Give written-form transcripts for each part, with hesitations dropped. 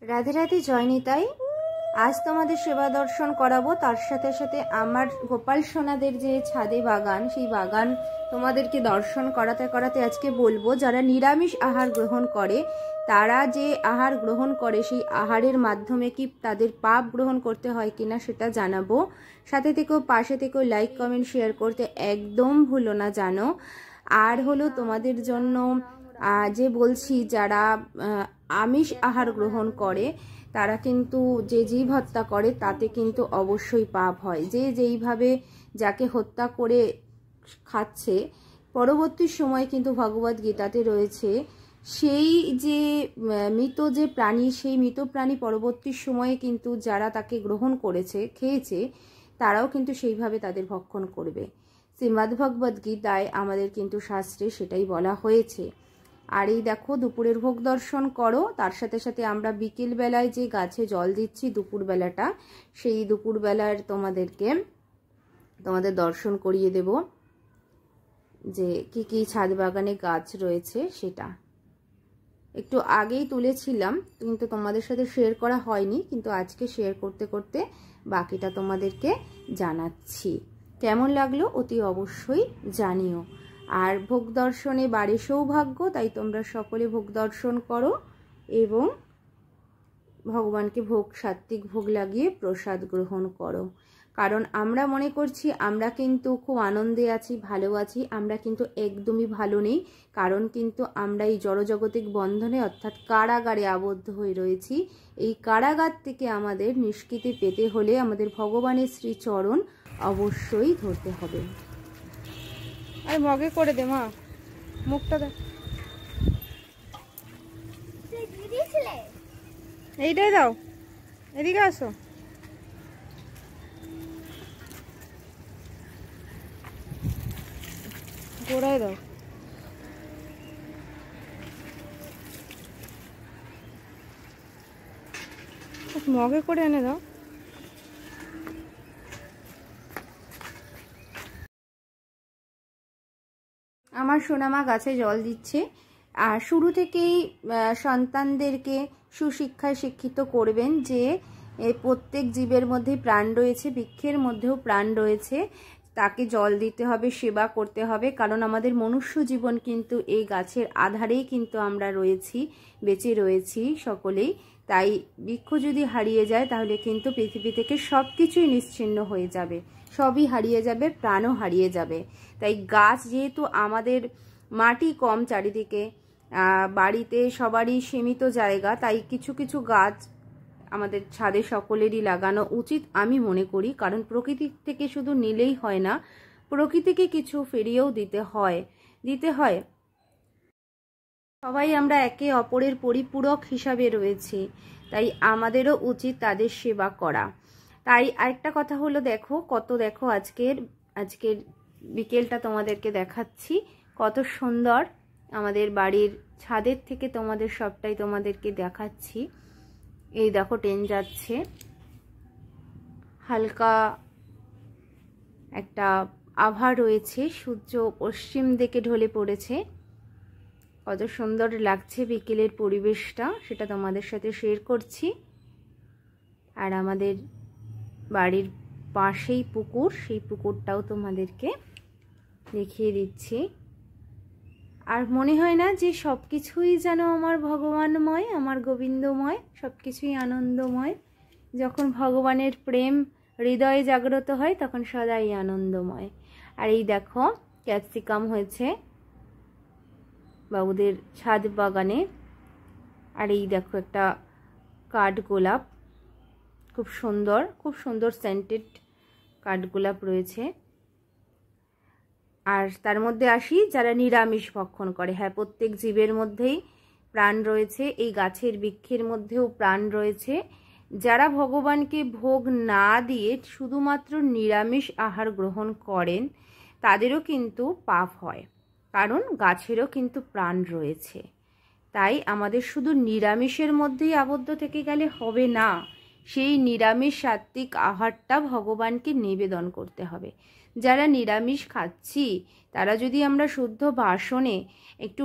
রাধে রাধে, জয় নিতাই। আজ তোমাদের সেবা দর্শন করাবো, তার সাথে সাথে আমার গোপাল সোনাদের যে ছাদে বাগান, সেই বাগান তোমাদেরকে দর্শন করাতে করাতে আজকে বলবো যারা নিরামিষ আহার গ্রহণ করে, তারা যে আহার গ্রহণ করে সেই আহারের মাধ্যমে কি তাদের পাপ গ্রহণ করতে হয় কিনা সেটা জানাবো। সাথে থেকেও পাশে থেকেও লাইক কমেন্ট শেয়ার করতে একদম ভুলো না জানো। আর হলো তোমাদের জন্য যে বলছি, যারা আমিষ আহার গ্রহণ করে তারা কিন্তু যে জীব হত্যা করে তাতে কিন্তু অবশ্যই পাপ হয়। যে যেইভাবে যাকে হত্যা করে খাচ্ছে, পরবর্তী সময় কিন্তু ভগবদ গীতাতে রয়েছে সেই যে মৃত যে প্রাণী, সেই মৃত প্রাণী পরবর্তী সময়ে কিন্তু যারা তাকে গ্রহণ করেছে, খেয়েছে, তারাও কিন্তু সেইভাবে তাদের ভক্ষণ করবে। শ্রীমদ্ ভগবদ গীতায় আমাদের কিন্তু শাস্ত্রে সেটাই বলা হয়েছে। আর এই দেখো দুপুরের ভোগ দর্শন করো, তার সাথে সাথে আমরা বিকেল বেলায় যে গাছে জল দিচ্ছি দুপুরবেলাটা, সেই দুপুরবেলার তোমাদের দর্শন করিয়ে দেব যে কি কি ছাদ বাগানে গাছ রয়েছে। সেটা একটু আগেই তুলেছিলাম কিন্তু তোমাদের সাথে শেয়ার করা হয়নি, কিন্তু আজকে শেয়ার করতে করতে বাকিটা তোমাদেরকে জানাচ্ছি। কেমন লাগলো অতি অবশ্যই জানিও। আর ভোগ দর্শনে বাড়ে সৌভাগ্য, তাই তোমরা সকলে ভোগ দর্শন করো এবং ভগবানকে সাত্বিক ভোগ লাগিয়ে প্রসাদ গ্রহণ করো। কারণ আমরা মনে করছি আমরা কিন্তু খুব আনন্দে আছি, ভালো আছি, আমরা কিন্তু একদমই ভালো নেই। কারণ কিন্তু আমরা এই জড়জগতিক বন্ধনে অর্থাৎ কারাগারে আবদ্ধ হয়ে রয়েছি। এই কারাগার থেকে আমাদের নিষ্কৃতি পেতে হলে আমাদের ভগবানের শ্রীচরণ অবশ্যই ধরতে হবে। আরে মগে করে দে মা, মুখটা দে। এইটাই দাও, এদিকে আসো। গোড়ায় দাও। মগে করে এনে দাও। আমার সোনামা গাছে জল দিচ্ছে। আর শুরু থেকেই সন্তানদেরকে সুশিক্ষায় শিক্ষিত করবেন যে প্রত্যেক জীবের মধ্যে প্রাণ রয়েছে, বৃক্ষের মধ্যেও প্রাণ রয়েছে, তাকে জল দিতে হবে, সেবা করতে হবে। কারণ আমাদের মনুষ্য জীবন কিন্তু এই গাছের আধারেই কিন্তু আমরা রয়েছি, বেঁচে রয়েছি সকলেই। তাই বৃক্ষ যদি হারিয়ে যায় তাহলে কিন্তু পৃথিবী থেকে সব কিছুই নিশ্চিহ্ন হয়ে যাবে, সবই হারিয়ে যাবে, প্রাণও হারিয়ে যাবে। তাই গাছ, যেহেতু আমাদের মাটি কম চারিদিকে, বাড়িতে সবারই সীমিত জায়গা, তাই কিছু কিছু গাছ আমাদের ছাদে সকলেরই লাগানো উচিত আমি মনে করি। কারণ প্রকৃতি থেকে শুধু নিলেই হয় না, প্রকৃতিকে কিছু ফিরিয়েও দিতে হয়। সবাই আমরা একে অপরের পরিপূরক হিসাবে রয়েছি, তাই আমাদেরও উচিত তাদের সেবা করা। তাই আরেকটা কথা হলো, দেখো আজকের বিকেলটা তোমাদেরকে দেখাচ্ছি কত সুন্দর। আমাদের বাড়ির ছাদের থেকে তোমাদেরকে দেখাচ্ছি। এই দেখো ট্রেন যাচ্ছে, হালকা একটা আভা রয়েছে, সূর্য পশ্চিম দিকে ঢলে পড়েছে। কত সুন্দর লাগছে বিকেলের পরিবেশটা, সেটা তোমাদের সাথে শেয়ার করছি। আর আমাদের বাড়ির পাশেই পুকুর, সেই পুকুরটাও তোমাদেরকে দেখিয়ে দিচ্ছি। আর মনে হয় না যে সব কিছুই যেন আমার ভগবানময়, আমার গোবিন্দময়, সব কিছুই আনন্দময়। যখন ভগবানের প্রেম হৃদয়ে জাগ্রত হয় তখন সদাই আনন্দময়। আর এই দেখো ক্যাপসিকাম হয়েছে বাবুদের ছাদ বাগানে। আর এই দেখো একটা কাঠগোলাপ, খুব সুন্দর সেন্টেড কাঠগোলাপ রয়েছে। আর তার মধ্যে আসি যারা নিরামিষ ভক্ষণ করে। হ্যাঁ, প্রত্যেক জীবের মধ্যেই প্রাণ রয়েছে, এই গাছের বৃক্ষের মধ্যেও প্রাণ রয়েছে। যারা ভগবানকে ভোগ না দিয়ে শুধুমাত্র নিরামিষ আহার গ্রহণ করেন তাদেরও কিন্তু পাপ হয়, কারণ গাছেরও কিন্তু প্রাণ রয়েছে। তাই আমাদের শুধু নিরামিষের মধ্যেই আবদ্ধ থেকে গেলে হবে না, সেই নিরামিষ সাত্ত্বিক আহারটা ভগবানকে নিবেদন করতে হবে। যারা নিরামিষ খাচ্ছি তারা যদি আমরা শুদ্ধ বাসনে একটু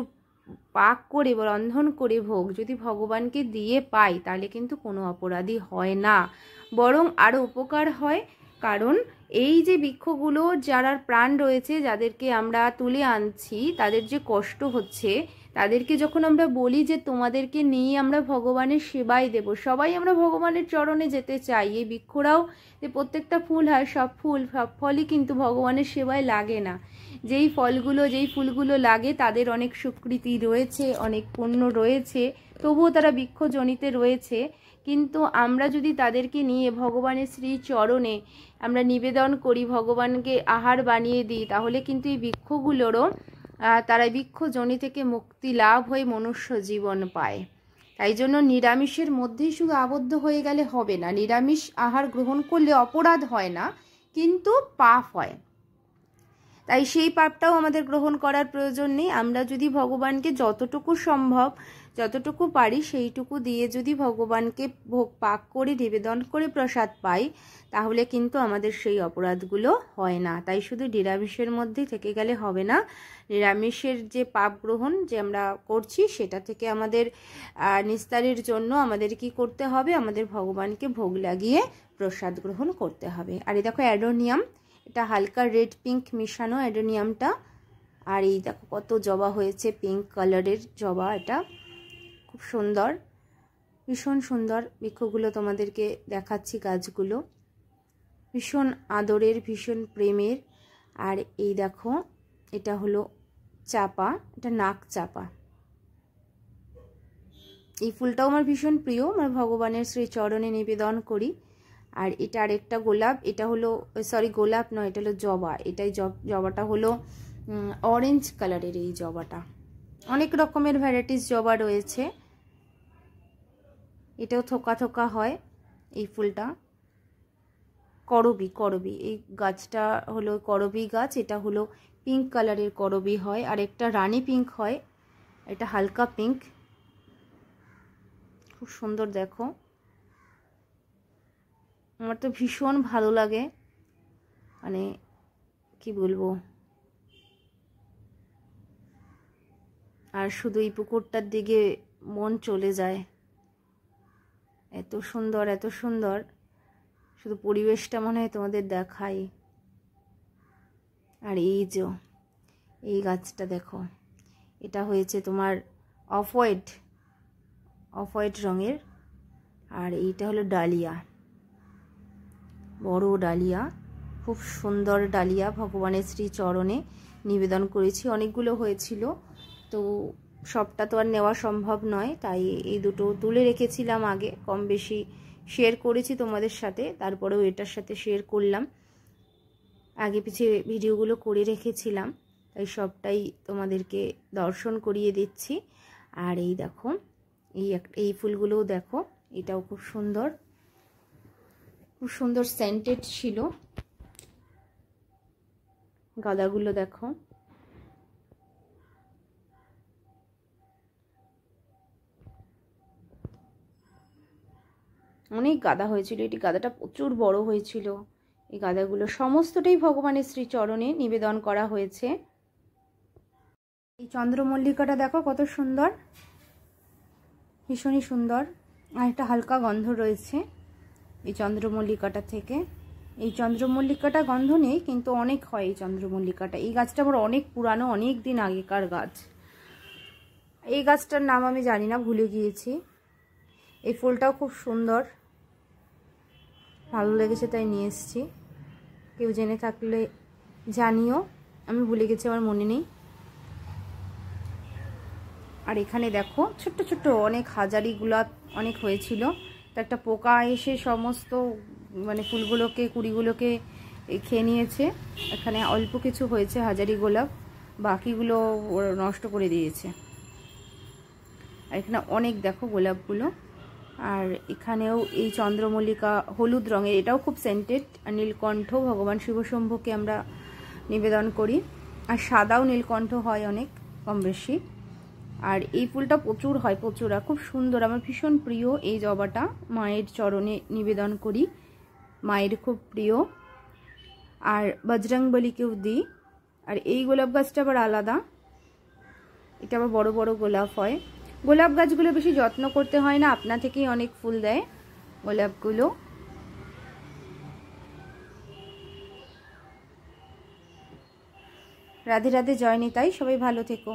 পাক করে রন্ধন করে ভোগ যদি ভগবানকে দিয়ে পাই তাহলে কিন্তু কোনো অপরাধী হয় না, বরং আরও উপকার হয়। কারণ এই যে বৃক্ষগুলো যারা প্রাণ রয়েছে, যাদেরকে আমরা তুলে আনছি, তাদের যে কষ্ট হচ্ছে, তাদেরকে যখন আমরা বলি যে তোমাদেরকে নিয়ে আমরা ভগবানের সেবায় দেব, সবাই আমরা ভগবানের চরণে যেতে চাই। এই বৃক্ষরাও যে প্রত্যেকটা ফুল হয়, সব ফলই কিন্তু ভগবানের সেবায় লাগে না। যেই ফুলগুলো লাগে তাদের অনেক স্বীকৃতি রয়েছে, অনেক পুণ্য রয়েছে, তবুও তারা বৃক্ষজনিতে রয়েছে। কিন্তু আমরা যদি তাদেরকে নিয়ে ভগবানের শ্রী চরণে আমরা নিবেদন করি, ভগবানকে আহার বানিয়ে দিই, তাহলে কিন্তু এই বৃক্ষগুলোরও তারা বৃক্ষজনি থেকে মুক্তি লাভ হয়ে মনুষ্য জীবন পায়। তাই জন্য নিরামিষের মধ্যেই শুধু আবদ্ধ হয়ে গেলে হবে না। নিরামিষ আহার গ্রহণ করলে অপরাধ হয় না, কিন্তু পাপ হয়। তাই সেই পাপটাও আমাদের গ্রহণ করার প্রয়োজন নেই। আমরা যদি ভগবানকে যতটুকু সম্ভব, যতটুকু পারি সেইটুকু দিয়ে যদি ভগবানকে ভোগ পাক করে নিবেদন করে প্রসাদ পাই, তাহলে কিন্তু আমাদের সেই অপরাধগুলো হয় না। তাই শুধু নিরামিষের মধ্যেই থেকে গেলে হবে না। নিরামিষের যে পাপ গ্রহণ যে আমরা করছি, সেটা থেকে আমাদের নিস্তারের জন্য আমাদের কি করতে হবে? আমাদের ভগবানকে ভোগ লাগিয়ে প্রসাদ গ্রহণ করতে হবে। আর এই দেখো অ্যাডোনিয়াম, এটা হালকা রেড পিঙ্ক মিশানো অ্যাডোনিয়ামটা। আর এই দেখো কত জবা হয়েছে, পিঙ্ক কালারের জবা, এটা খুব সুন্দর, ভীষণ সুন্দর। বৃক্ষগুলো তোমাদেরকে দেখাচ্ছি, গাছগুলো ভীষণ আদরের, ভীষণ প্রেমের। আর এই দেখো এটা হলো চাপা, এটা নাক চাপা। এই ফুলটাও আমার ভীষণ প্রিয়, আমার ভগবানের শ্রী চরণে নিবেদন করি। আর এটা আরেকটা গোলাপ, এটা হলো গোলাপ নয়, এটা হলো জবা। এটাই জবাটা হলো অরেঞ্জ কালারের। এই জবাটা অনেক রকমের ভ্যারাইটিস জবা রয়েছে, এটাও থোকা থোকা হয়। এই ফুলটা করবি, এই গাছটা হলো করবি গাছ। এটা হলো পিঙ্ক কালারের করবি হয়, আর একটা রানী পিঙ্ক হয়, এটা হালকা পিঙ্ক, খুব সুন্দর। দেখো আমার তো ভীষণ ভালো লাগে, মানে কি বলবো। আর শুধু এই পুকুরটার দিকে মন চলে যায়, এত সুন্দর, এত সুন্দর। শুধু পরিবেশটা মনে হয় তোমাদের দেখাই। আর এই যে এই গাছটা দেখো, এটা হয়েছে তোমার অফ হোয়াইট রঙের। আর এইটা হলো ডালিয়া, বড় ডালিয়া, খুব সুন্দর ডালিয়া। ভগবানের শ্রী চরণে নিবেদন করেছি, অনেকগুলো হয়েছিল, তো সবটা তো আর নেওয়া সম্ভব নয়। তাই এই দুটো তুলে রেখেছিলাম আগে, কম বেশি শেয়ার করেছি তোমাদের সাথে, তারপরেও এটার সাথে শেয়ার করলাম। আগে পিছিয়ে ভিডিওগুলো করে রেখেছিলাম, তাই সবটাই তোমাদেরকে দর্শন করিয়ে দিচ্ছি। আর এই দেখো এই ফুলগুলোও দেখো, এটাও খুব সুন্দর, খুব সুন্দর সেন্টেড ছিল। গাঁদাগুলো দেখো, অনেক গাঁদা হয়েছিল। এটি গাঁদাটা প্রচুর বড় হয়েছিল। এই গাঁদাগুলো সমস্তটাই ভগবানের শ্রী চরণে নিবেদন করা হয়েছে। এই চন্দ্রমল্লিকাটা দেখো কত সুন্দর, ভীষণই সুন্দর। আর একটা হালকা গন্ধ রয়েছে এই চন্দ্রমল্লিকাটা থেকে। এই চন্দ্রমল্লিকাটা গন্ধ নেই, কিন্তু অনেক হয় এই চন্দ্রমল্লিকাটা। এই গাছটা আমার অনেক পুরানো, অনেক দিন আগেকার গাছ। এই গাছটার নাম আমি জানি না, ভুলে গিয়েছি। এই ফুলটাও খুব সুন্দর, ভালো লেগেছে তাই নিয়ে এসেছি। কেউ জেনে থাকলে জানিও, আমি ভুলে গেছি, আমার মনে নেই। আর এখানে দেখো ছোট্ট ছোট্ট অনেক হাজারি গোলাপ অনেক হয়েছিল, তো একটা পোকা এসে সমস্ত মানে ফুলগুলোকে, কুড়িগুলোকে খেয়ে নিয়েছে। এখানে অল্প কিছু হয়েছে হাজারি গোলাপ, বাকিগুলো নষ্ট করে দিয়েছে। আর এখানে অনেক দেখো গোলাপগুলো। আর এখানেও এই চন্দ্রমল্লিকা হলুদ রঙের, এটাও খুব সেন্টেড। আর নীলকণ্ঠ, ভগবান শিবশম্ভুকে আমরা নিবেদন করি। আর সাদাও নীলকণ্ঠ হয় অনেক কম বেশি। আর এই ফুলটা প্রচুর হয়, প্রচুর, আর খুব সুন্দর, আমার ভীষণ প্রিয়। এই জবাটা মায়ের চরণে নিবেদন করি, মায়ের খুব প্রিয়। আর বজরংবলীকেও দিই। আর এই গোলাপ গাছটা আবার আলাদা, এটা আবার বড় বড় গোলাপ হয়। গোলাপ গাছগুলো বেশি যত্ন করতে হয় না, আপনা থেকেই অনেক ফুল দেয় গোলাপগুলো। রাধে রাধে, জয় নিতাই, সবাই ভালো থেকো।